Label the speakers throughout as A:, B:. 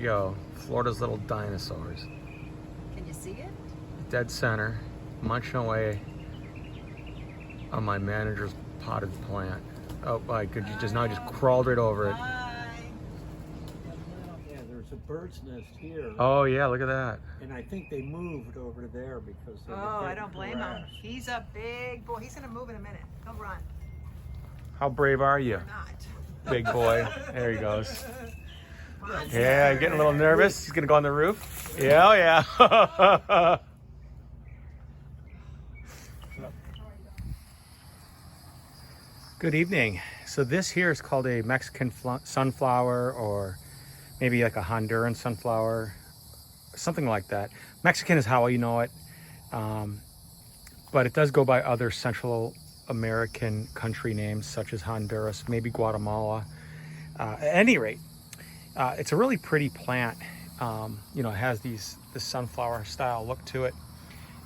A: go. Florida's little dinosaurs.
B: Can you see it?
A: Dead center, munching away on my manager's potted plant. Oh my good, you just crawled right over it.
C: Yeah, there's a bird's nest here.
A: Oh yeah, look at that.
C: And I think they moved over there because they were
B: I don't blame him.
C: harassed.
B: He's a big boy. He's gonna move in a minute. He'll run.
A: How brave are you,
B: Or not.
A: big boy? There he goes. Yeah, getting a little nervous. He's gonna go on the roof. Yeah, yeah. Good evening. So this here is called a Mexican sunflower, or maybe like a Honduran sunflower, something like that. Mexican is how you know it, but it does go by other Central American country names such as Honduras, maybe Guatemala. At any rate, it's a really pretty plant. You know, it has this sunflower style look to it.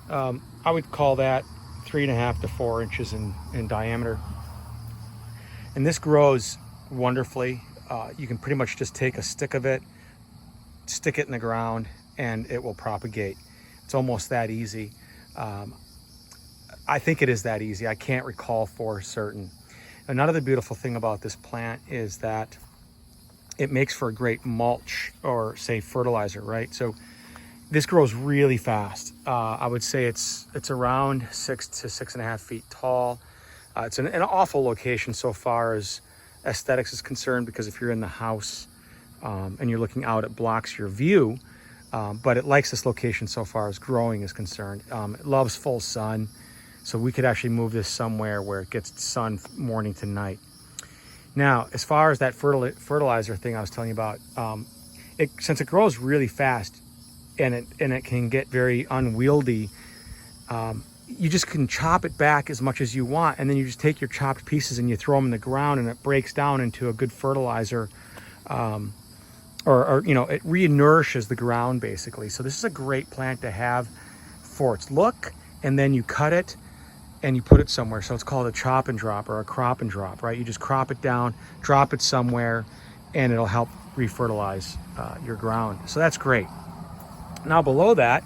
A: I would call that 3.5 to 4 inches in diameter. And this grows wonderfully. You can pretty much just take a stick of it, stick it in the ground, and it will propagate. It's almost that easy. I think it is that easy. I can't recall for certain. Another beautiful thing about this plant is that it makes for a great mulch, or say fertilizer, right? So this grows really fast. I would say it's around 6 to 6.5 feet tall. It's an awful location so far as aesthetics is concerned, because if you're in the house and you're looking out, it blocks your view. But it likes this location so far as growing is concerned. It loves full sun, so we could actually move this somewhere where it gets sun morning to night. Now, as far as that fertilizer thing I was telling you about, since it grows really fast and it can get very unwieldy, you just can chop it back as much as you want, and then you just take your chopped pieces and you throw them in the ground, and it breaks down into a good fertilizer, or you know, it re-nourishes the ground basically. So this is a great plant to have for its look, and then you cut it and you put it somewhere. So it's called a chop and drop, or a crop and drop, right? You just crop it down, drop it somewhere, and it'll help re-fertilize your ground. So that's great. Now below that,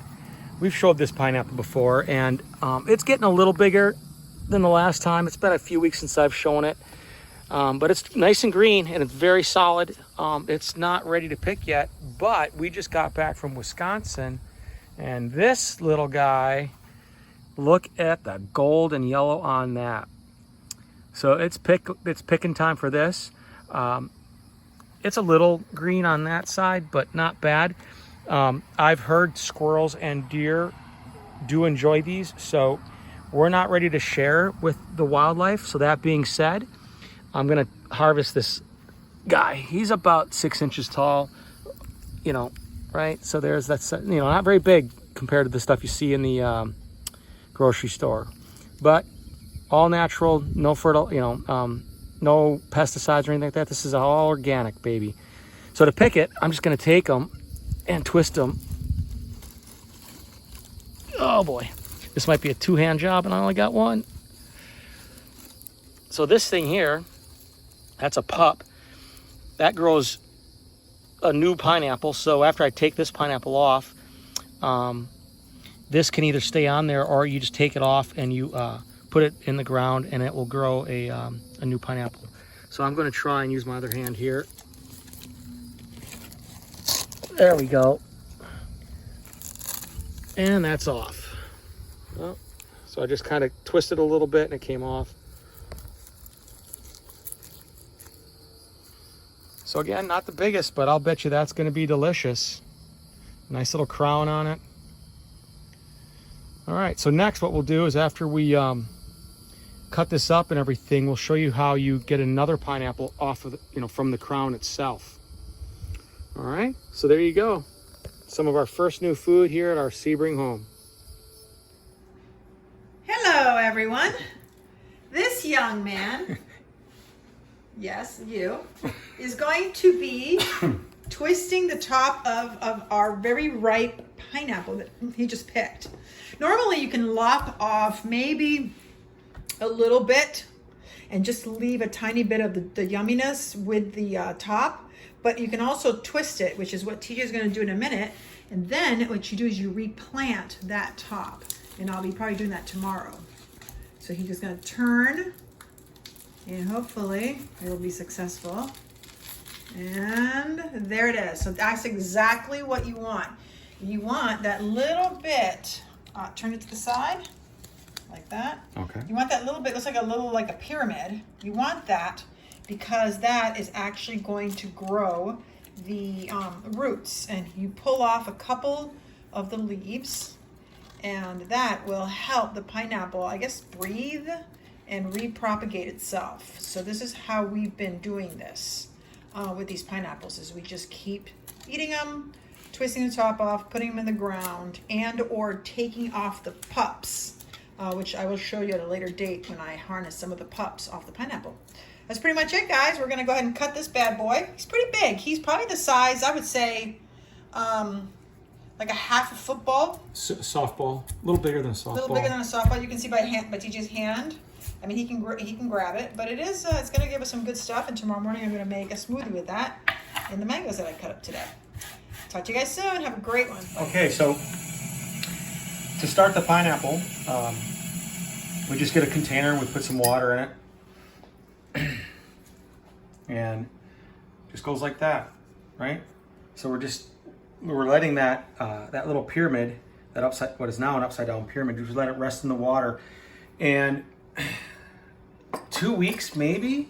A: we've showed this pineapple before, and it's getting a little bigger than the last time. It's been a few weeks since I've shown it, but it's nice and green and it's very solid. It's not ready to pick yet, but we just got back from Wisconsin, and this little guy, look at the gold and yellow on that. So it's picking time for this. It's a little green on that side, but not bad. I've heard squirrels and deer do enjoy these, so we're not ready to share with the wildlife. So that being said, I'm gonna harvest this guy. He's about 6 inches tall, you know, right? So there's that, you know, not very big compared to the stuff you see in the grocery store, but all natural, no fertile, you know, no pesticides or anything like that. This is all organic, baby. So to pick it, I'm just gonna take them and twist them. Oh boy, this might be a two-hand job and I only got one. So this thing here, that's a pup. That grows a new pineapple. So after I take this pineapple off, this can either stay on there, or you just take it off and you put it in the ground and it will grow a new pineapple. So I'm gonna try and use my other hand here. There we go. And that's off. Well, so I just kind of twisted a little bit and it came off. So again, not the biggest, but I'll bet you that's going to be delicious. Nice little crown on it. All right, so next what we'll do is, after we cut this up and everything, we'll show you how you get another pineapple off of the, you know, from the crown itself. All right, so there you go. Some of our first new food here at our Sebring home.
B: Hello, everyone. This young man, yes, you, is going to be twisting the top of our very ripe pineapple that he just picked. Normally, you can lop off maybe a little bit and just leave a tiny bit of the yumminess with the top. but you can also twist it, which is what TJ is going to do in a minute. And then what you do is you replant that top. And I'll be probably doing that tomorrow. So he's just going to turn, and hopefully it will be successful. And there it is. So that's exactly what you want. You want that little bit, turn it to the side, like that.
A: Okay.
B: You want that little bit, looks like a pyramid. You want that because that is actually going to grow the roots. And you pull off a couple of the leaves, and that will help the pineapple, I guess, breathe and repropagate itself. So this is how we've been doing this with these pineapples, is we just keep eating them, twisting the top off, putting them in the ground, and or taking off the pups, which I will show you at a later date when I harness some of the pups off the pineapple. That's pretty much it, guys. We're gonna go ahead and cut this bad boy. He's pretty big. He's probably the size, I would say, like a half a football.
A: Softball, a little bigger than a softball.
B: A little bigger than a softball. You can see by TJ's hand. I mean, he can grab it, but it is it's going to give us some good stuff. And tomorrow morning, I'm going to make a smoothie with that and the mangoes that I cut up today. Talk to you guys soon. Have a great one. Bye.
A: Okay, so to start the pineapple, we just get a container and we put some water in it, and just goes like that, right? So we're letting that that little pyramid, what is now an upside down pyramid, just let it rest in the water, and 2 weeks maybe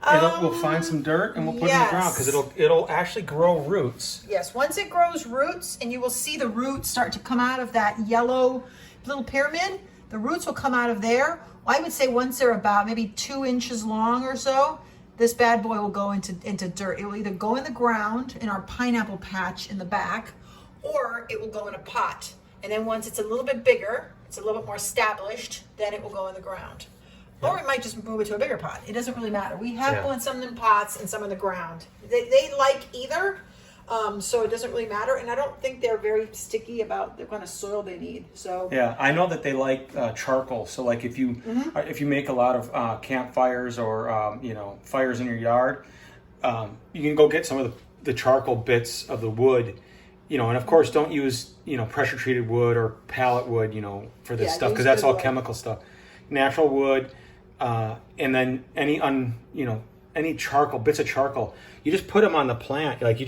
A: we'll find some dirt and we'll put it in the ground, because it'll actually grow roots.
B: Yes, once it grows roots, and you will see the roots start to come out of that yellow little pyramid, the roots will come out of there. Well, I would say once they're about maybe 2 inches long or so, this bad boy will go into dirt. It will either go in the ground in our pineapple patch in the back, or it will go in a pot. And then once it's a little bit bigger, it's a little bit more established, then it will go in the ground. Or we might just move it to a bigger pot. It doesn't really matter. We have some in pots and some in the ground. They like either, so it doesn't really matter. And I don't think they're very sticky about the kind of soil they need. So
A: yeah, I know that they like charcoal. So like if you make a lot of campfires or fires in your yard, you can go get some of the charcoal bits of the wood. And of course, don't use pressure treated wood or pallet wood for this stuff, because that's all chemical stuff. Natural wood, and then any charcoal, bits of charcoal, you just put them on the plant. Like you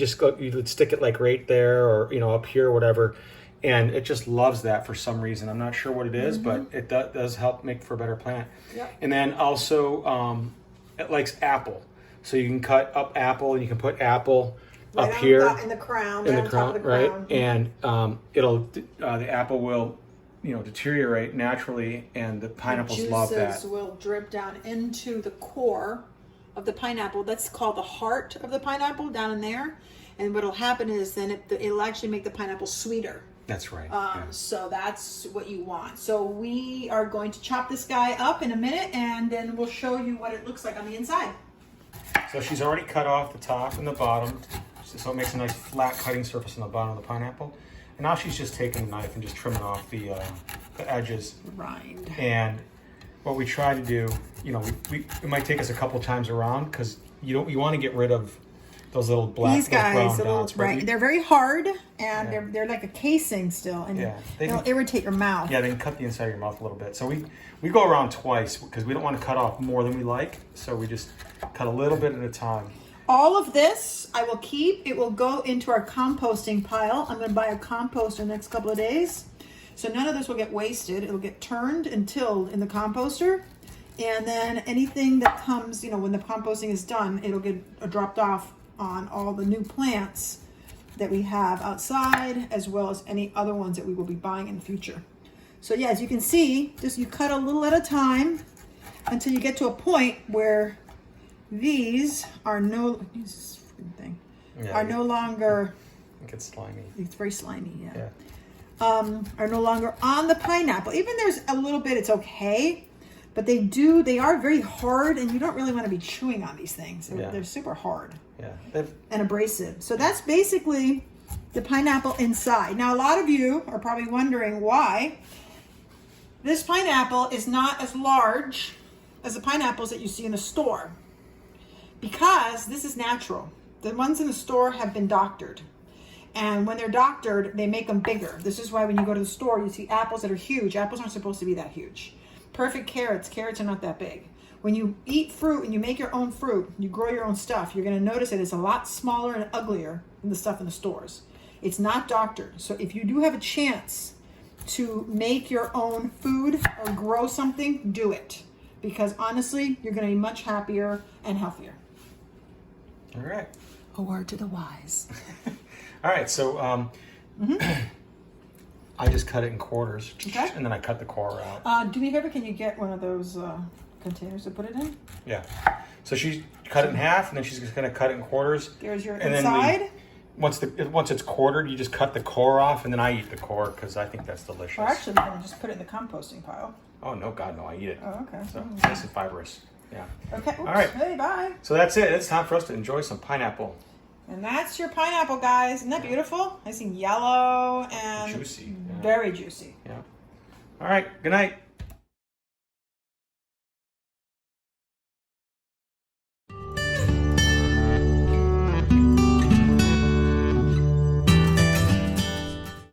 A: would stick it like right there, or up here, or whatever, and it just loves that for some reason. I'm not sure what it is, but it does help make for a better plant. Yep. And then also, it likes apple, so you can cut up apple and you can put apple.
B: Right
A: up here
B: in the crown,
A: right? And the apple will deteriorate naturally, and the pineapples love that.
B: Juices will drip down into the core of the pineapple. That's called the heart of the pineapple, down in there. And what'll happen is then it'll actually make the pineapple sweeter.
A: That's right.
B: So that's what you want. So we are going to chop this guy up in a minute, and then we'll show you what it looks like on the inside.
A: So she's already cut off the top and the bottom, so it makes a nice flat cutting surface on the bottom of the pineapple. And now she's just taking a knife and just trimming off the edges.
B: Rind.
A: And what we try to do, it might take us a couple times around, because you want to get rid of those little black,
B: these guys,
A: brown dots.
B: Right? They're very hard, and they're like a casing still, and they'll irritate your mouth.
A: Yeah, they can cut the inside of your mouth a little bit. So we go around twice, because we don't want to cut off more than we like. So we just cut a little bit at a time.
B: All of this I will keep. It will go into our composting pile. I'm going to buy a composter in the next couple of days. So none of this will get wasted. It'll get turned and tilled in the composter. And then anything that comes, when the composting is done, it'll get dropped off on all the new plants that we have outside, as well as any other ones that we will be buying in the future. So yeah, as you can see, just you cut a little at a time until you get to a point where these are no longer.
A: It gets slimy.
B: It's very slimy, yeah. Are no longer on the pineapple. Even there's a little bit, it's okay, but they are very hard, and you don't really want to be chewing on these things. They're super hard.
A: Yeah.
B: And abrasive. So that's basically the pineapple inside. Now, a lot of you are probably wondering why this pineapple is not as large as the pineapples that you see in the store. Because this is natural. The ones in the store have been doctored. And when they're doctored, they make them bigger. This is why when you go to the store, you see apples that are huge. Apples aren't supposed to be that huge. Perfect carrots. Carrots are not that big. When you eat fruit and you make your own fruit, you grow your own stuff, you're going to notice that it's a lot smaller and uglier than the stuff in the stores. It's not doctored. So if you do have a chance to make your own food or grow something, do it. Because honestly, you're going to be much happier and healthier.
A: All right.
B: A word to the wise.
A: All right, so I just cut it in quarters,
B: Okay.
A: and then I cut the core out.
B: Do me a favor, can you get one of those containers to put it in?
A: Yeah. So she cut it in half, and then she's just going to cut it in quarters.
B: There's your
A: and
B: inside.
A: Then once it's quartered, you just cut the core off, and then I eat the core because I think that's delicious.
B: Or actually, we're going to just put it in the composting pile.
A: Oh, no, God, no, I eat it.
B: Oh, okay.
A: So nice and fibrous. Yeah.
B: Okay. Oops.
A: All right.
B: Hey, bye.
A: So that's it. It's time for us to enjoy some pineapple.
B: And that's your pineapple, guys. Isn't that beautiful? Nice and yellow and
A: Juicy. Yeah.
B: very juicy.
A: Yeah. All right. Good night.